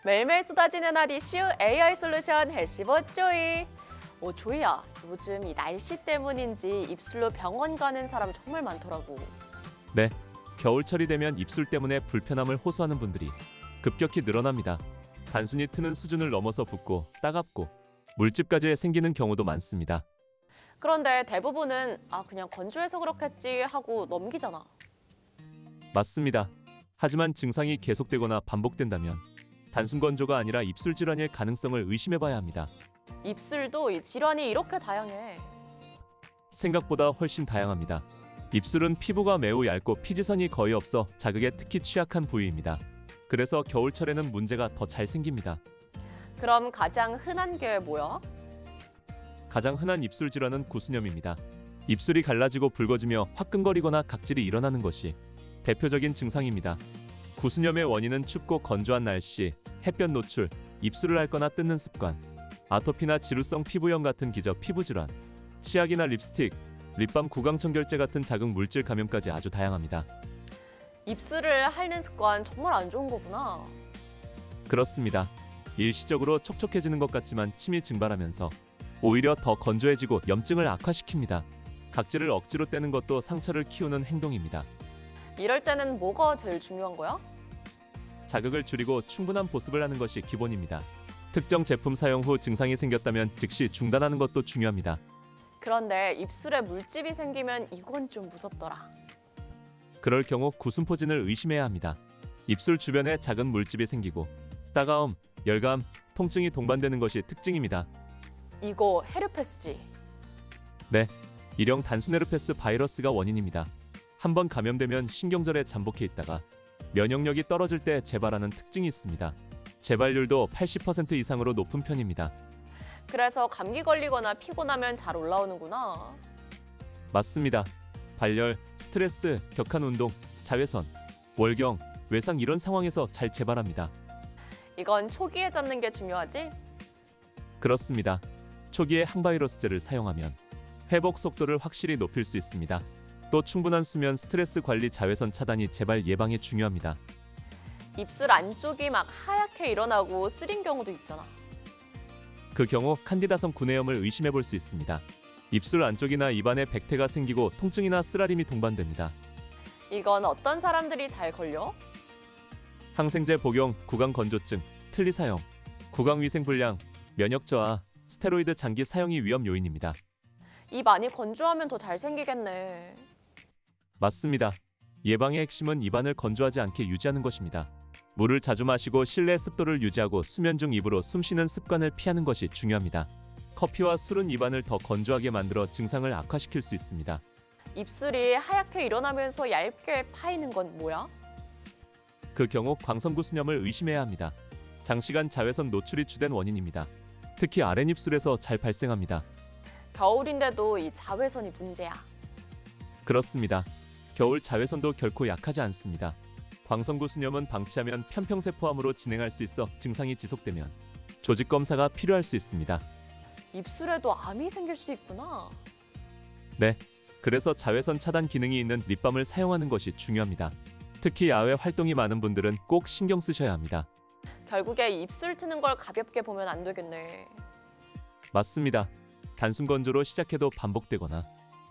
매일매일 쏟아지는 핫 이슈 AI 솔루션 해시보 조이. 조이야, 요즘 이 날씨 때문인지 입술로 병원 가는 사람 정말 많더라고. 네, 겨울철이 되면 입술 때문에 불편함을 호소하는 분들이 급격히 늘어납니다. 단순히 트는 수준을 넘어서 붓고 따갑고 물집까지 생기는 경우도 많습니다. 그런데 대부분은 그냥 건조해서 그렇겠지 하고 넘기잖아. 맞습니다. 하지만 증상이 계속되거나 반복된다면 단순 건조가 아니라 입술 질환일 가능성을 의심해봐야 합니다. 입술도 이 질환이 이렇게 다양해. 생각보다 훨씬 다양합니다. 입술은 피부가 매우 얇고 피지선이 거의 없어 자극에 특히 취약한 부위입니다. 그래서 겨울철에는 문제가 더 잘 생깁니다. 그럼 가장 흔한 게 뭐야? 가장 흔한 입술 질환은 구수염입니다. 입술이 갈라지고 붉어지며 화끈거리거나 각질이 일어나는 것이 대표적인 증상입니다. 구수염의 원인은 춥고 건조한 날씨, 햇볕 노출, 입술을 핥거나 뜯는 습관, 아토피나 지루성 피부염 같은 기저 피부 질환, 치약이나 립스틱, 립밤 구강청결제 같은 자극 물질 감염까지 아주 다양합니다. 입술을 핥는 습관 정말 안 좋은 거구나. 그렇습니다. 일시적으로 촉촉해지는 것 같지만 침이 증발하면서 오히려 더 건조해지고 염증을 악화시킵니다. 각질을 억지로 떼는 것도 상처를 키우는 행동입니다. 이럴 때는 뭐가 제일 중요한 거야? 자극을 줄이고 충분한 보습을 하는 것이 기본입니다. 특정 제품 사용 후 증상이 생겼다면 즉시 중단하는 것도 중요합니다. 그런데 입술에 물집이 생기면 이건 좀 무섭더라. 그럴 경우 구순포진을 의심해야 합니다. 입술 주변에 작은 물집이 생기고 따가움, 열감, 통증이 동반되는 것이 특징입니다. 이거 헤르페스지? 네, 일형 단순 헤르페스 바이러스가 원인입니다. 한번 감염되면 신경절에 잠복해 있다가 면역력이 떨어질 때 재발하는 특징이 있습니다. 재발률도 80% 이상으로 높은 편입니다. 그래서 감기 걸리거나 피곤하면 잘 올라오는구나. 맞습니다. 발열, 스트레스, 격한 운동, 자외선, 월경, 외상 이런 상황에서 잘 재발합니다. 이건 초기에 잡는 게 중요하지? 그렇습니다. 초기에 항바이러스제를 사용하면 회복 속도를 확실히 높일 수 있습니다. 또 충분한 수면, 스트레스 관리, 자외선 차단이 재발 예방에 중요합니다. 입술 안쪽이 막 하얗게 일어나고 쓰린 경우도 있잖아. 그 경우 칸디다성 구내염을 의심해 볼 수 있습니다. 입술 안쪽이나 입안에 백태가 생기고 통증이나 쓰라림이 동반됩니다. 이건 어떤 사람들이 잘 걸려? 항생제 복용, 구강 건조증, 틀니 사용, 구강 위생 불량, 면역 저하, 스테로이드 장기 사용이 위험 요인입니다. 입 많이 건조하면 더 잘 생기겠네. 맞습니다. 예방의 핵심은 입안을 건조하지 않게 유지하는 것입니다. 물을 자주 마시고 실내 습도를 유지하고 수면 중 입으로 숨 쉬는 습관을 피하는 것이 중요합니다. 커피와 술은 입안을 더 건조하게 만들어 증상을 악화시킬 수 있습니다. 입술이 하얗게 일어나면서 얇게 파이는 건 뭐야? 그 경우 광선구순염을 의심해야 합니다. 장시간 자외선 노출이 주된 원인입니다. 특히 아랫입술에서 잘 발생합니다. 겨울인데도 이 자외선이 문제야. 그렇습니다. 겨울 자외선도 결코 약하지 않습니다. 광선구순염은 방치하면 편평세포암으로 진행할 수 있어 증상이 지속되면 조직 검사가 필요할 수 있습니다. 입술에도 암이 생길 수 있구나. 네, 그래서 자외선 차단 기능이 있는 립밤을 사용하는 것이 중요합니다. 특히 야외 활동이 많은 분들은 꼭 신경 쓰셔야 합니다. 결국에 입술 트는 걸 가볍게 보면 안 되겠네. 맞습니다. 단순 건조로 시작해도 반복되거나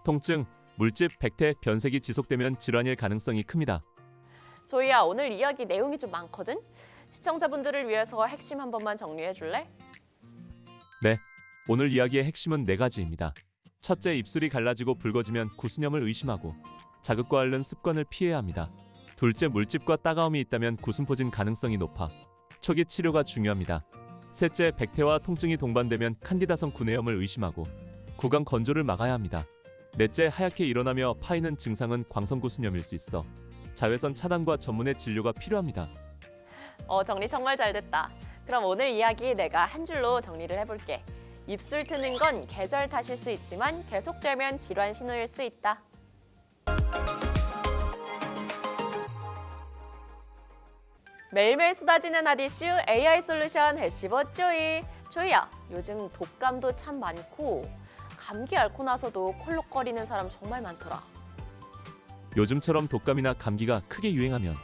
통증, 물집, 백태, 변색이 지속되면 질환일 가능성이 큽니다. 조이야, 오늘 이야기 내용이 좀 많거든? 시청자분들을 위해서 핵심 한 번만 정리해 줄래? 네, 오늘 이야기의 핵심은 4가지입니다. 첫째, 입술이 갈라지고 붉어지면 구순염을 의심하고 자극과 앓는 습관을 피해야 합니다. 둘째, 물집과 따가움이 있다면 구순포진 가능성이 높아 초기 치료가 중요합니다. 셋째, 백태와 통증이 동반되면 칸디다성 구내염을 의심하고 구강 건조를 막아야 합니다. 넷째, 하얗게 일어나며 파이는 증상은 광선구순염일 수 있어 자외선 차단과 전문의 진료가 필요합니다. 정리 정말 잘 됐다. 그럼 오늘 이야기 내가 한 줄로 정리를 해볼게. 입술 트는 건 계절 탓일 수 있지만 계속되면 질환 신호일 수 있다. 매일매일 쏟아지는 핫 이슈 AI 솔루션 해시보 조이. 조이야, 요즘 독감도 참 많고 감기 앓고 나서도 콜록거리는 사람 정말 많더라. 요즘처럼 독감이나 감기가 크게 유행하면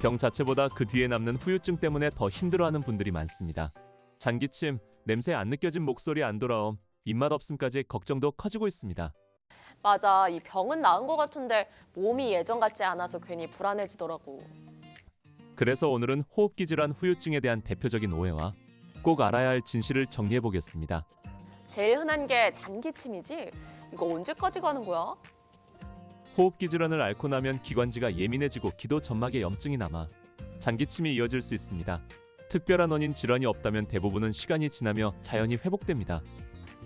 병 자체보다 그 뒤에 남는 후유증 때문에 더 힘들어하는 분들이 많습니다. 잔기침, 냄새 안 느껴진 목소리 안 돌아옴, 입맛 없음까지 걱정도 커지고 있습니다. 맞아, 이 병은 나은 것 같은데 몸이 예전 같지 않아서 괜히 불안해지더라고. 그래서 오늘은 호흡기 질환 후유증에 대한 대표적인 오해와 꼭 알아야 할 진실을 정리해 보겠습니다. 제일 흔한 게 잔기침이지? 이거 언제까지 가는 거야? 호흡기 질환을 앓고 나면 기관지가 예민해지고 기도 점막에 염증이 남아 잔기침이 이어질 수 있습니다. 특별한 원인 질환이 없다면 대부분은 시간이 지나며 자연히 회복됩니다.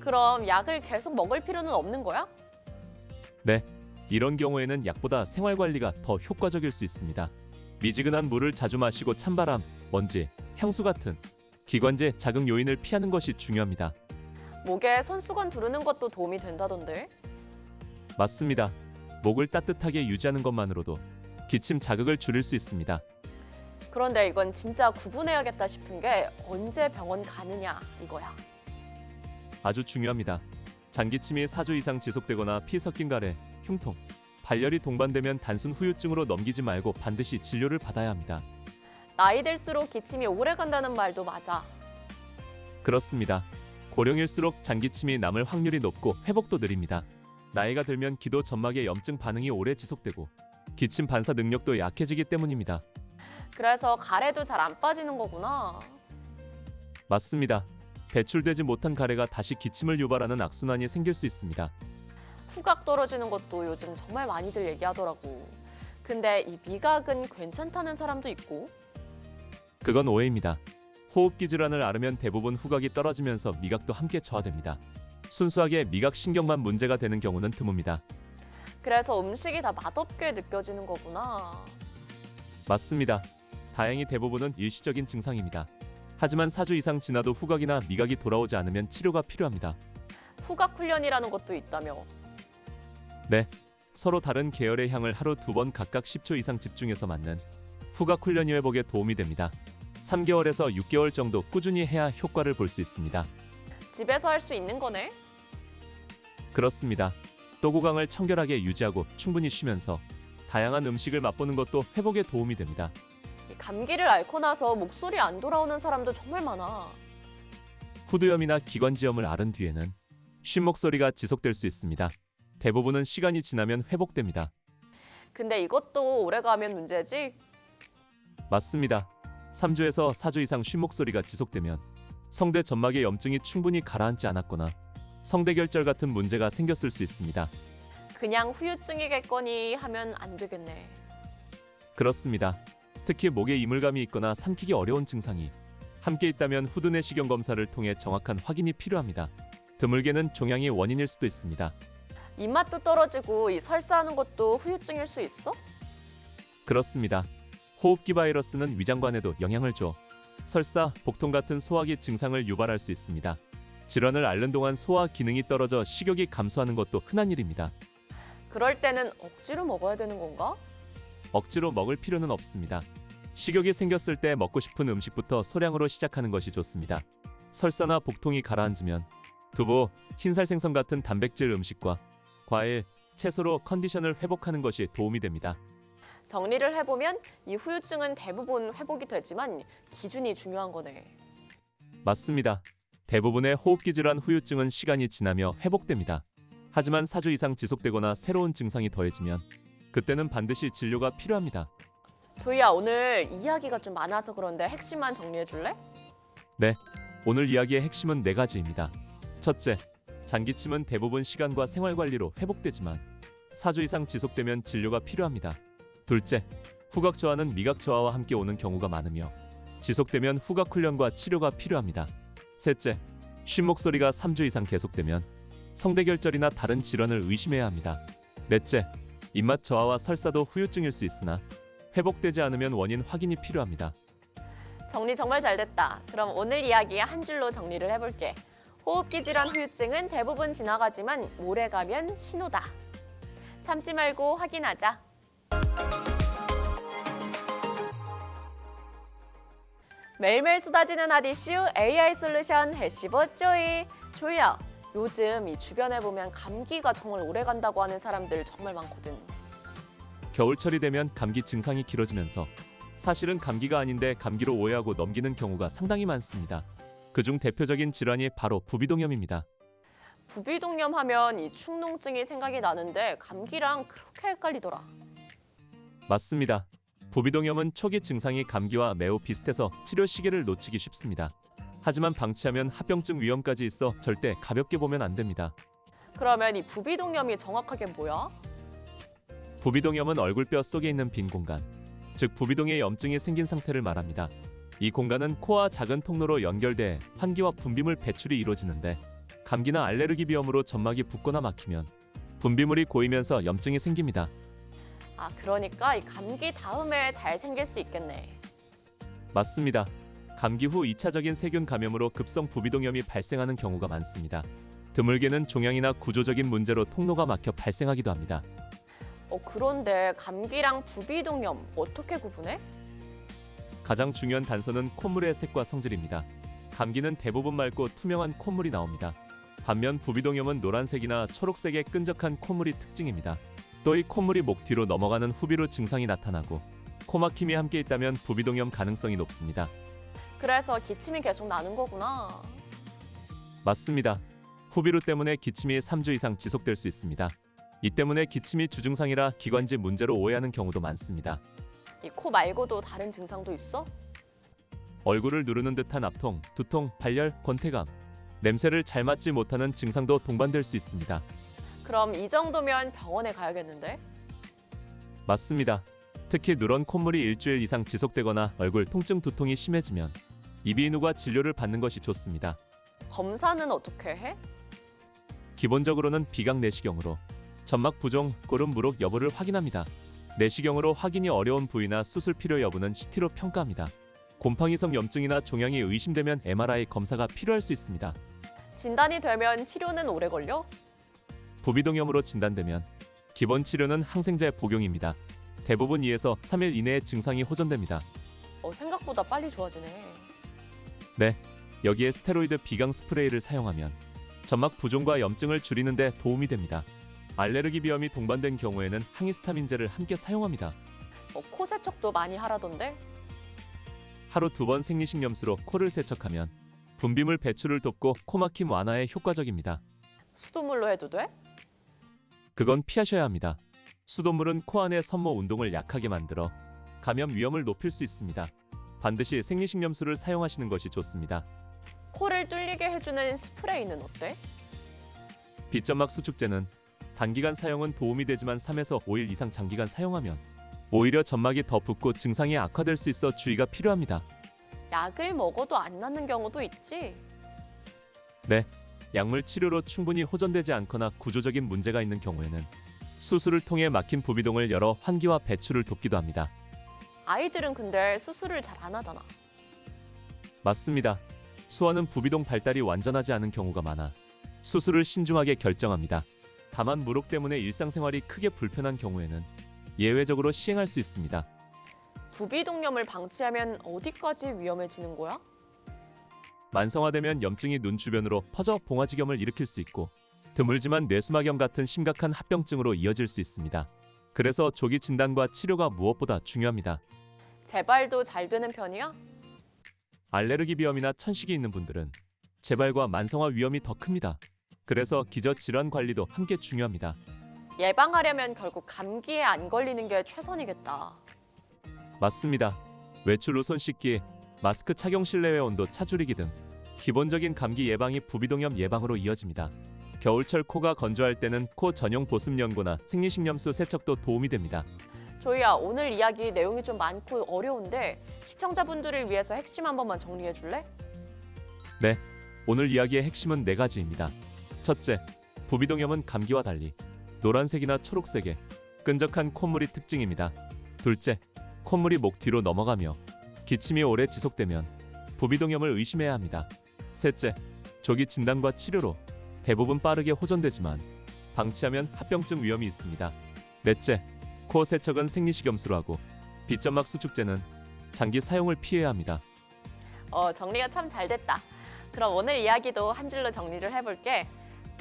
그럼 약을 계속 먹을 필요는 없는 거야? 네, 이런 경우에는 약보다 생활 관리가 더 효과적일 수 있습니다. 미지근한 물을 자주 마시고 찬바람, 먼지, 향수 같은 기관지 자극 요인을 피하는 것이 중요합니다. 목에 손수건 두르는 것도 도움이 된다던데? 맞습니다. 목을 따뜻하게 유지하는 것만으로도 기침 자극을 줄일 수 있습니다. 그런데 이건 진짜 구분해야겠다 싶은 게 언제 병원 가느냐 이거야. 아주 중요합니다. 잔기침이 4주 이상 지속되거나 피 섞인 가래, 흉통, 발열이 동반되면 단순 후유증으로 넘기지 말고 반드시 진료를 받아야 합니다. 나이 들수록 기침이 오래 간다는 말도 맞아. 그렇습니다. 고령일수록 잔기침이 남을 확률이 높고 회복도 느립니다. 나이가 들면 기도 점막의 염증 반응이 오래 지속되고 기침 반사 능력도 약해지기 때문입니다. 그래서 가래도 잘 안 빠지는 거구나. 맞습니다. 배출되지 못한 가래가 다시 기침을 유발하는 악순환이 생길 수 있습니다. 후각 떨어지는 것도 요즘 정말 많이들 얘기하더라고. 근데 이 미각은 괜찮다는 사람도 있고. 그건 오해입니다. 호흡기 질환을 앓으면 대부분 후각이 떨어지면서 미각도 함께 저하됩니다. 순수하게 미각 신경만 문제가 되는 경우는 드뭅니다. 그래서 음식이 다 맛없게 느껴지는 거구나. 맞습니다. 다행히 대부분은 일시적인 증상입니다. 하지만 4주 이상 지나도 후각이나 미각이 돌아오지 않으면 치료가 필요합니다. 후각 훈련이라는 것도 있다며. 네, 서로 다른 계열의 향을 하루 2번 각각 10초 이상 집중해서 맡는 후각 훈련이 회복에 도움이 됩니다. 3개월에서 6개월 정도 꾸준히 해야 효과를 볼 수 있습니다. 집에서 할 수 있는 거네? 그렇습니다. 또구강을 청결하게 유지하고 충분히 쉬면서 다양한 음식을 맛보는 것도 회복에 도움이 됩니다. 이 감기를 앓고 나서 목소리 안 돌아오는 사람도 정말 많아. 후두염이나 기관지염을 앓은 뒤에는 쉰 목소리가 지속될 수 있습니다. 대부분은 시간이 지나면 회복됩니다. 근데 이것도 오래가면 문제지? 맞습니다. 3주에서 4주 이상 쉰 목소리가 지속되면 성대 점막의 염증이 충분히 가라앉지 않았거나 성대결절 같은 문제가 생겼을 수 있습니다. 그냥 후유증이겠거니 하면 안 되겠네. 그렇습니다. 특히 목에 이물감이 있거나 삼키기 어려운 증상이 함께 있다면 후두 내시경 검사를 통해 정확한 확인이 필요합니다. 드물게는 종양이 원인일 수도 있습니다. 입맛도 떨어지고 이 설사하는 것도 후유증일 수 있어? 그렇습니다. 호흡기 바이러스는 위장관에도 영향을 줘 설사, 복통 같은 소화기 증상을 유발할 수 있습니다. 질환을 앓는 동안 소화 기능이 떨어져 식욕이 감소하는 것도 흔한 일입니다. 그럴 때는 억지로 먹어야 되는 건가? 억지로 먹을 필요는 없습니다. 식욕이 생겼을 때 먹고 싶은 음식부터 소량으로 시작하는 것이 좋습니다. 설사나 복통이 가라앉으면 두부, 흰살 생선 같은 단백질 음식과 과일, 채소로 컨디션을 회복하는 것이 도움이 됩니다. 정리를 해보면 이 후유증은 대부분 회복이 되지만 기준이 중요한 거네. 맞습니다. 대부분의 호흡기 질환 후유증은 시간이 지나며 회복됩니다. 하지만 4주 이상 지속되거나 새로운 증상이 더해지면 그때는 반드시 진료가 필요합니다. 조이야, 오늘 이야기가 좀 많아서 그런데 핵심만 정리해 줄래? 네, 오늘 이야기의 핵심은 4가지입니다. 첫째, 잔기침은 대부분 시간과 생활 관리로 회복되지만 4주 이상 지속되면 진료가 필요합니다. 둘째, 후각 저하는 미각 저하와 함께 오는 경우가 많으며 지속되면 후각 훈련과 치료가 필요합니다. 셋째, 쉰 목소리가 3주 이상 계속되면 성대결절이나 다른 질환을 의심해야 합니다. 넷째, 입맛 저하와 설사도 후유증일 수 있으나 회복되지 않으면 원인 확인이 필요합니다. 정리 정말 잘 됐다. 그럼 오늘 이야기 한 줄로 정리를 해볼게. 호흡기 질환 후유증은 대부분 지나가지만 오래 가면 신호다. 참지 말고 확인하자. 매일매일 쏟아지는 핫 이슈 AI 솔루션 해시보 조이. 조이야, 요즘 이 주변에 보면 감기가 정말 오래 간다고 하는 사람들 정말 많거든. 겨울철이 되면 감기 증상이 길어지면서 사실은 감기가 아닌데 감기로 오해하고 넘기는 경우가 상당히 많습니다. 그중 대표적인 질환이 바로 부비동염입니다. 부비동염 하면 이 축농증이 생각이 나는데 감기랑 그렇게 헷갈리더라. 맞습니다. 부비동염은 초기 증상이 감기와 매우 비슷해서 치료 시기를 놓치기 쉽습니다. 하지만 방치하면 합병증 위험까지 있어 절대 가볍게 보면 안 됩니다. 그러면 이 부비동염이 정확하게 뭐야? 부비동염은 얼굴뼈 속에 있는 빈 공간, 즉 부비동에 염증이 생긴 상태를 말합니다. 이 공간은 코와 작은 통로로 연결돼 환기와 분비물 배출이 이루어지는데 감기나 알레르기 비염으로 점막이 붓거나 막히면 분비물이 고이면서 염증이 생깁니다. 아, 그러니까 이 감기 다음에 잘 생길 수 있겠네. 맞습니다. 감기 후 2차적인 세균 감염으로 급성 부비동염이 발생하는 경우가 많습니다. 드물게는 종양이나 구조적인 문제로 통로가 막혀 발생하기도 합니다. 그런데 감기랑 부비동염 어떻게 구분해? 가장 중요한 단서는 콧물의 색과 성질입니다. 감기는 대부분 맑고 투명한 콧물이 나옵니다. 반면 부비동염은 노란색이나 초록색의 끈적한 콧물이 특징입니다. 또 이 콧물이 목 뒤로 넘어가는 후비로 증상이 나타나고 코막힘이 함께 있다면 부비동염 가능성이 높습니다. 그래서 기침이 계속 나는 거구나. 맞습니다. 후비루 때문에 기침이 3주 이상 지속될 수 있습니다. 이 때문에 기침이 주증상이라 기관지 문제로 오해하는 경우도 많습니다. 이 코 말고도 다른 증상도 있어? 얼굴을 누르는 듯한 압통, 두통, 발열, 권태감, 냄새를 잘 맡지 못하는 증상도 동반될 수 있습니다. 그럼 이 정도면 병원에 가야겠는데? 맞습니다. 특히 누런 콧물이 일주일 이상 지속되거나 얼굴 통증, 두통이 심해지면 이비인후과 진료를 받는 것이 좋습니다. 검사는 어떻게 해? 기본적으로는 비강 내시경으로 점막 부종, 고름 무록 여부를 확인합니다. 내시경으로 확인이 어려운 부위나 수술 필요 여부는 CT로 평가합니다. 곰팡이성 염증이나 종양이 의심되면 MRI 검사가 필요할 수 있습니다. 진단이 되면 치료는 오래 걸려? 부비동염으로 진단되면 기본 치료는 항생제 복용입니다. 대부분 2에서 3일 이내에 증상이 호전됩니다. 생각보다 빨리 좋아지네. 네, 여기에 스테로이드 비강 스프레이를 사용하면 점막 부종과 염증을 줄이는 데 도움이 됩니다. 알레르기 비염이 동반된 경우에는 항히스타민제를 함께 사용합니다. 코 세척도 많이 하라던데? 하루 2번 생리식염수로 코를 세척하면 분비물 배출을 돕고 코막힘 완화에 효과적입니다. 수돗물로 해도 돼? 그건 피하셔야 합니다. 수돗물은 코 안의 섬모 운동을 약하게 만들어 감염 위험을 높일 수 있습니다. 반드시 생리식염수를 사용하시는 것이 좋습니다. 코를 뚫리게 해주는 스프레이는 어때? 빗점막 수축제는 단기간 사용은 도움이 되지만 3에서 5일 이상 장기간 사용하면 오히려 점막이 더 붓고 증상이 악화될 수 있어 주의가 필요합니다. 약을 먹어도 안 낫는 경우도 있지? 네, 약물 치료로 충분히 호전되지 않거나 구조적인 문제가 있는 경우에는 수술을 통해 막힌 부비동을 열어 환기와 배출을 돕기도 합니다. 아이들은 근데 수술을 잘 안 하잖아. 맞습니다. 수원은 부비동 발달이 완전하지 않은 경우가 많아 수술을 신중하게 결정합니다. 다만 무록 때문에 일상생활이 크게 불편한 경우에는 예외적으로 시행할 수 있습니다. 부비동염을 방치하면 어디까지 위험해지는 거야? 만성화되면 염증이 눈 주변으로 퍼져 봉화지겸을 일으킬 수 있고 드물지만 뇌수막염 같은 심각한 합병증으로 이어질 수 있습니다. 그래서 조기 진단과 치료가 무엇보다 중요합니다. 재발도 잘 되는 편이야? 알레르기 비염이나 천식이 있는 분들은 재발과 만성화 위험이 더 큽니다. 그래서 기저 질환 관리도 함께 중요합니다. 예방하려면 결국 감기에 안 걸리는 게 최선이겠다. 맞습니다. 외출 후 손 씻기, 마스크 착용, 실내외 온도 차줄이기 등 기본적인 감기 예방이 부비동염 예방으로 이어집니다. 겨울철 코가 건조할 때는 코 전용 보습 연고나 생리식염수 세척도 도움이 됩니다. 조이야, 오늘 이야기 내용이 좀 많고 어려운데 시청자분들을 위해서 핵심 한 번만 정리해 줄래? 네, 오늘 이야기의 핵심은 4가지입니다. 첫째, 부비동염은 감기와 달리 노란색이나 초록색의 끈적한 콧물이 특징입니다. 둘째, 콧물이 목 뒤로 넘어가며 기침이 오래 지속되면 부비동염을 의심해야 합니다. 셋째, 조기 진단과 치료로 대부분 빠르게 호전되지만 방치하면 합병증 위험이 있습니다. 넷째, 코 세척은 생리식염수로 하고 빗점막 수축제는 장기 사용을 피해야 합니다. 정리가 참 잘 됐다. 그럼 오늘 이야기도 한 줄로 정리를 해볼게.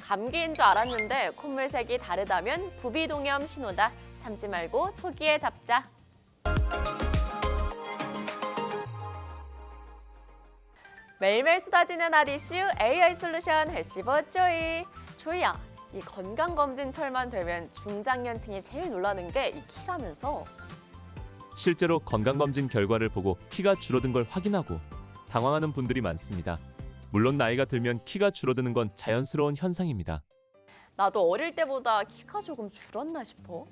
감기인 줄 알았는데 콧물색이 다르다면 부비동염 신호다. 참지 말고 초기에 잡자. 매일매일 쏟아지는 아리슈 AI 솔루션 헬시버 조이. 조이야, 이 건강검진철만 되면 중장년층이 제일 놀라는 게 이 키라면서. 실제로 건강검진 결과를 보고 키가 줄어든 걸 확인하고 당황하는 분들이 많습니다. 물론 나이가 들면 키가 줄어드는 건 자연스러운 현상입니다. 나도 어릴 때보다 키가 조금 줄었나 싶어.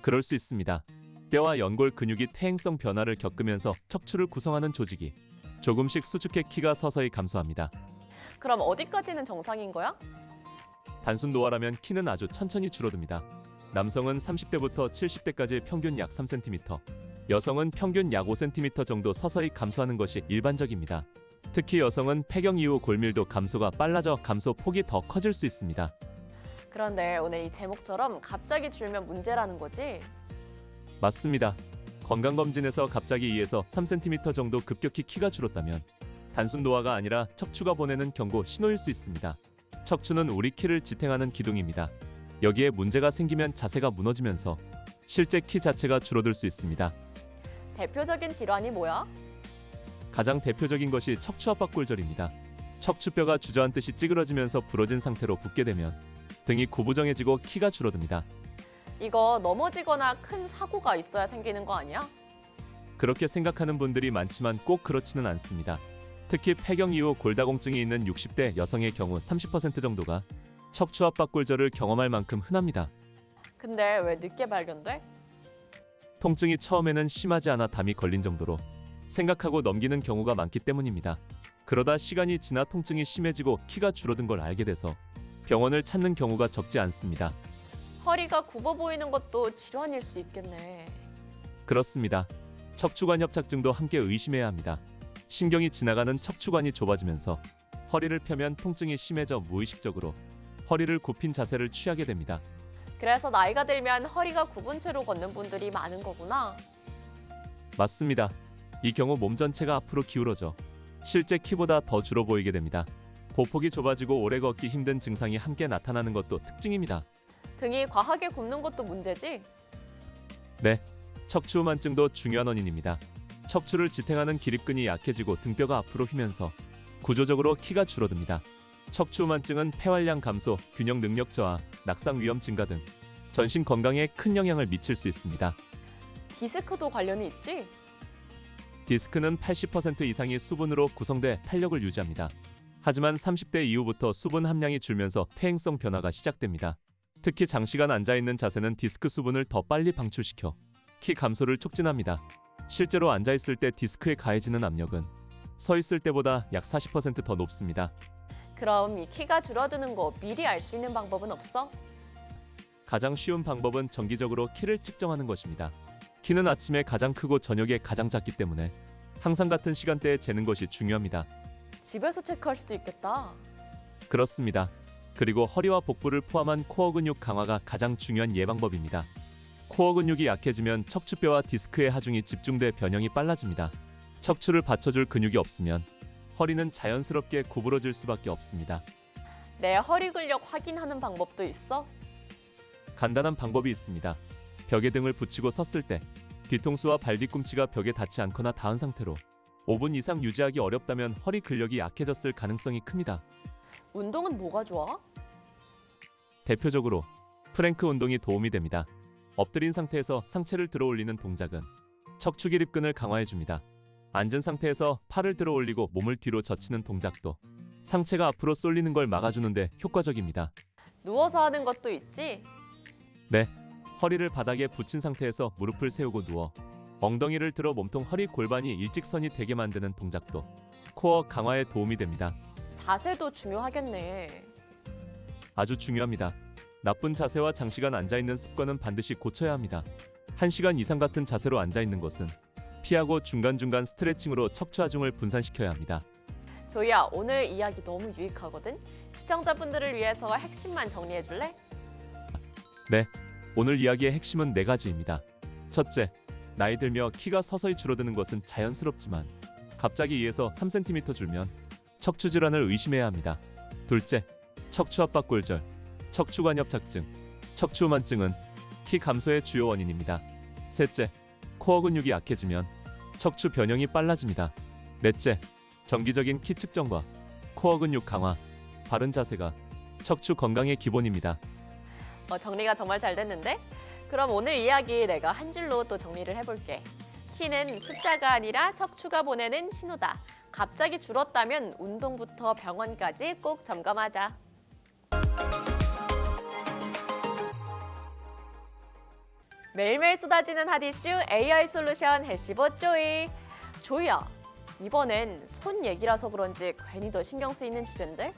그럴 수 있습니다. 뼈와 연골 근육이 퇴행성 변화를 겪으면서 척추를 구성하는 조직이 조금씩 수축해 키가 서서히 감소합니다. 그럼 어디까지는 정상인 거야? 단순 노화라면 키는 아주 천천히 줄어듭니다. 남성은 30대부터 70대까지 평균 약 3cm, 여성은 평균 약 5cm 정도 서서히 감소하는 것이 일반적입니다. 특히 여성은 폐경 이후 골밀도 감소가 빨라져 감소 폭이 더 커질 수 있습니다. 그런데 오늘 이 제목처럼 갑자기 줄면 문제라는 거지? 맞습니다. 건강검진에서 갑자기 2에서 3cm 정도 급격히 키가 줄었다면 단순 노화가 아니라 척추가 보내는 경고 신호일 수 있습니다. 척추는 우리 키를 지탱하는 기둥입니다. 여기에 문제가 생기면 자세가 무너지면서 실제 키 자체가 줄어들 수 있습니다. 대표적인 질환이 뭐야? 가장 대표적인 것이 척추압박골절입니다. 척추뼈가 주저앉듯이 찌그러지면서 부러진 상태로 붓게 되면 등이 구부정해지고 키가 줄어듭니다. 이거 넘어지거나 큰 사고가 있어야 생기는 거 아니야? 그렇게 생각하는 분들이 많지만 꼭 그렇지는 않습니다. 특히 폐경 이후 골다공증이 있는 60대 여성의 경우 30% 정도가 척추압박골절을 경험할 만큼 흔합니다. 근데 왜 늦게 발견돼? 통증이 처음에는 심하지 않아 담이 걸린 정도로 생각하고 넘기는 경우가 많기 때문입니다. 그러다 시간이 지나 통증이 심해지고 키가 줄어든 걸 알게 돼서 병원을 찾는 경우가 적지 않습니다. 허리가 굽어 보이는 것도 질환일 수 있겠네. 그렇습니다. 척추관 협착증도 함께 의심해야 합니다. 신경이 지나가는 척추관이 좁아지면서 허리를 펴면 통증이 심해져 무의식적으로 허리를 굽힌 자세를 취하게 됩니다. 그래서 나이가 들면 허리가 굽은 채로 걷는 분들이 많은 거구나. 맞습니다. 이 경우 몸 전체가 앞으로 기울어져 실제 키보다 더 줄어 보이게 됩니다. 보폭이 좁아지고 오래 걷기 힘든 증상이 함께 나타나는 것도 특징입니다. 등이 과하게 굽는 것도 문제지? 네, 척추우만증도 중요한 원인입니다. 척추를 지탱하는 기립근이 약해지고 등뼈가 앞으로 휘면서 구조적으로 키가 줄어듭니다. 척추우만증은 폐활량 감소, 균형 능력 저하, 낙상 위험 증가 등 전신 건강에 큰 영향을 미칠 수 있습니다. 디스크도 관련이 있지? 디스크는 80% 이상이 수분으로 구성돼 탄력을 유지합니다. 하지만 30대 이후부터 수분 함량이 줄면서 퇴행성 변화가 시작됩니다. 특히 장시간 앉아있는 자세는 디스크 수분을 더 빨리 방출시켜 키 감소를 촉진합니다. 실제로 앉아있을 때 디스크에 가해지는 압력은 서있을 때보다 약 40% 더 높습니다. 그럼 이 키가 줄어드는 거 미리 알 수 있는 방법은 없어? 가장 쉬운 방법은 정기적으로 키를 측정하는 것입니다. 키는 아침에 가장 크고 저녁에 가장 작기 때문에 항상 같은 시간대에 재는 것이 중요합니다. 집에서 체크할 수도 있겠다. 그렇습니다. 그리고 허리와 복부를 포함한 코어 근육 강화가 가장 중요한 예방법입니다. 코어 근육이 약해지면 척추뼈와 디스크의 하중이 집중돼 변형이 빨라집니다. 척추를 받쳐줄 근육이 없으면 허리는 자연스럽게 구부러질 수밖에 없습니다. 내 허리 근력 확인하는 방법도 있어? 간단한 방법이 있습니다. 벽에 등을 붙이고 섰을 때 뒤통수와 발 뒤꿈치가 벽에 닿지 않거나 닿은 상태로 5분 이상 유지하기 어렵다면 허리 근력이 약해졌을 가능성이 큽니다. 운동은 뭐가 좋아? 대표적으로 프랭크 운동이 도움이 됩니다. 엎드린 상태에서 상체를 들어 올리는 동작은 척추 기립근을 강화해 줍니다. 앉은 상태에서 팔을 들어 올리고 몸을 뒤로 젖히는 동작도 상체가 앞으로 쏠리는 걸 막아주는데 효과적입니다. 누워서 하는 것도 있지? 네, 허리를 바닥에 붙인 상태에서 무릎을 세우고 누워 엉덩이를 들어 몸통 허리 골반이 일직선이 되게 만드는 동작도 코어 강화에 도움이 됩니다. 자세도 중요하겠네. 아주 중요합니다. 나쁜 자세와 장시간 앉아있는 습관은 반드시 고쳐야 합니다. 1시간 이상 같은 자세로 앉아있는 것은 피하고 중간중간 스트레칭으로 척추 하중을 분산시켜야 합니다. 조이야, 오늘 이야기 너무 유익하거든? 시청자분들을 위해서 핵심만 정리해줄래? 네, 오늘 이야기의 핵심은 4가지입니다. 첫째, 나이 들며 키가 서서히 줄어드는 것은 자연스럽지만 갑자기 2에서 3cm 줄면 척추 질환을 의심해야 합니다. 둘째, 척추압박골절, 척추관 협착증, 척추우만증은 키 감소의 주요 원인입니다. 셋째, 코어 근육이 약해지면 척추 변형이 빨라집니다. 넷째, 정기적인 키 측정과 코어 근육 강화, 바른 자세가 척추 건강의 기본입니다. 정리가 정말 잘 됐는데? 그럼 오늘 이야기 내가 한 줄로 또 정리를 해볼게. 키는 숫자가 아니라 척추가 보내는 신호다. 갑자기 줄었다면 운동부터 병원까지 꼭 점검하자. 매일매일 쏟아지는 핫 이슈 AI 솔루션 해시보 조이. 조이야, 이번엔 손 얘기라서 그런지 괜히 더 신경 쓰이는 주제인데?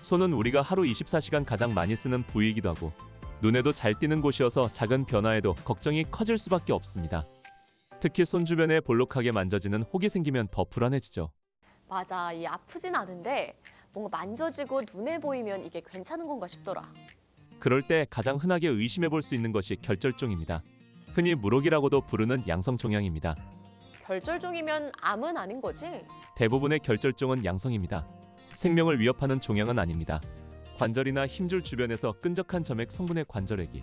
손은 우리가 하루 24시간 가장 많이 쓰는 부위이기도 하고 눈에도 잘 띄는 곳이어서 작은 변화에도 걱정이 커질 수밖에 없습니다. 특히 손 주변에 볼록하게 만져지는 혹이 생기면 더 불안해지죠. 맞아, 이 아프진 않은데 뭔가 만져지고 눈에 보이면 이게 괜찮은 건가 싶더라. 그럴 때 가장 흔하게 의심해 볼 수 있는 것이 결절종입니다. 흔히 물혹이라고도 부르는 양성 종양입니다. 결절종이면 암은 아닌 거지? 대부분의 결절종은 양성입니다. 생명을 위협하는 종양은 아닙니다. 관절이나 힘줄 주변에서 끈적한 점액 성분의 관절액이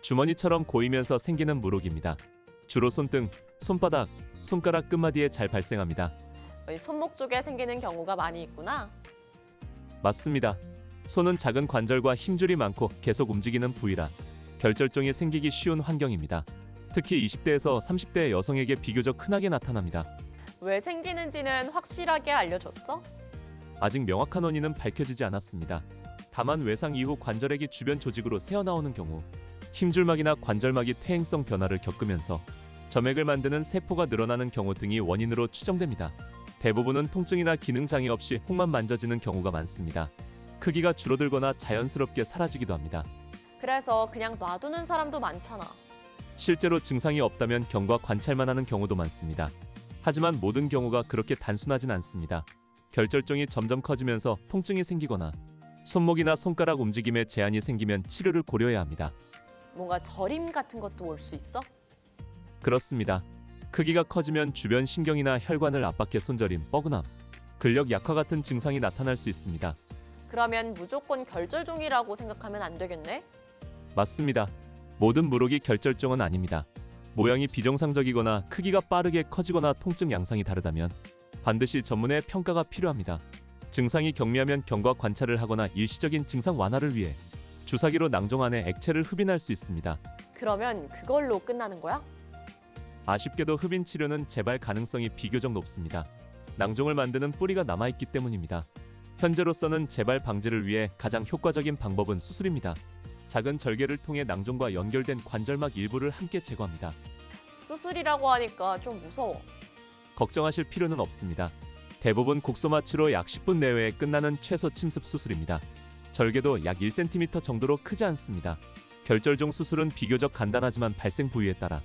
주머니처럼 고이면서 생기는 물혹입니다. 주로 손등, 손바닥, 손가락 끝마디에 잘 발생합니다. 이 손목 쪽에 생기는 경우가 많이 있구나. 맞습니다. 손은 작은 관절과 힘줄이 많고 계속 움직이는 부위라 결절종이 생기기 쉬운 환경입니다. 특히 20대에서 30대 여성에게 비교적 흔하게 나타납니다. 왜 생기는지는 확실하게 알려줬어? 아직 명확한 원인은 밝혀지지 않았습니다. 다만 외상 이후 관절액이 주변 조직으로 새어나오는 경우 힘줄막이나 관절막이 퇴행성 변화를 겪으면서 점액을 만드는 세포가 늘어나는 경우 등이 원인으로 추정됩니다. 대부분은 통증이나 기능 장애 없이 혹만 만져지는 경우가 많습니다. 크기가 줄어들거나 자연스럽게 사라지기도 합니다. 그래서 그냥 놔두는 사람도 많잖아. 실제로 증상이 없다면 경과 관찰만 하는 경우도 많습니다. 하지만 모든 경우가 그렇게 단순하진 않습니다. 결절종이 점점 커지면서 통증이 생기거나 손목이나 손가락 움직임에 제한이 생기면 치료를 고려해야 합니다. 뭔가 저림 같은 것도 올 수 있어? 그렇습니다. 크기가 커지면 주변 신경이나 혈관을 압박해 손저림, 뻐근함, 근력 약화 같은 증상이 나타날 수 있습니다. 그러면 무조건 결절종이라고 생각하면 안 되겠네? 맞습니다. 모든 물혹이 결절종은 아닙니다. 모양이 비정상적이거나 크기가 빠르게 커지거나 통증 양상이 다르다면 반드시 전문의 평가가 필요합니다. 증상이 경미하면 경과 관찰을 하거나 일시적인 증상 완화를 위해 주사기로 낭종 안에 액체를 흡인할 수 있습니다. 그러면 그걸로 끝나는 거야? 아쉽게도 흡인 치료는 재발 가능성이 비교적 높습니다. 낭종을 만드는 뿌리가 남아있기 때문입니다. 현재로서는 재발 방지를 위해 가장 효과적인 방법은 수술입니다. 작은 절개를 통해 낭종과 연결된 관절막 일부를 함께 제거합니다. 수술이라고 하니까 좀 무서워. 걱정하실 필요는 없습니다. 대부분 곡소마 치료 약 10분 내외에 끝나는 최소 침습 수술입니다. 절개도 약 1cm 정도로 크지 않습니다. 결절종 수술은 비교적 간단하지만 발생 부위에 따라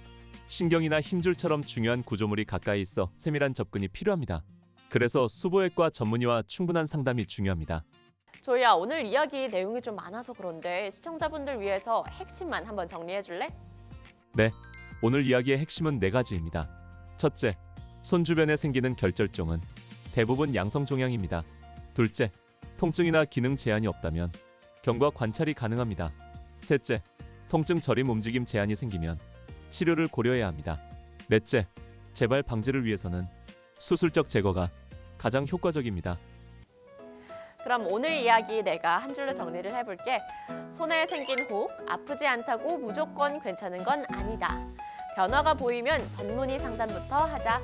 신경이나 힘줄처럼 중요한 구조물이 가까이 있어 세밀한 접근이 필요합니다. 그래서 수보액과 전문의와 충분한 상담이 중요합니다. 조이야, 오늘 이야기 내용이 좀 많아서 그런데 시청자분들 위해서 핵심만 한번 정리해 줄래? 네, 오늘 이야기의 핵심은 4가지입니다. 첫째, 손 주변에 생기는 결절종은 대부분 양성 종양입니다. 둘째, 통증이나 기능 제한이 없다면 경과 관찰이 가능합니다. 셋째, 통증 저림 움직임 제한이 생기면 치료를 고려해야 합니다. 넷째, 재발 방지를 위해서는 수술적 제거가 가장 효과적입니다. 그럼 오늘 이야기 내가 한 줄로 정리를 해볼게. 손에 생긴 혹, 아프지 않다고 무조건 괜찮은 건 아니다. 변화가 보이면 전문의 상담부터 하자.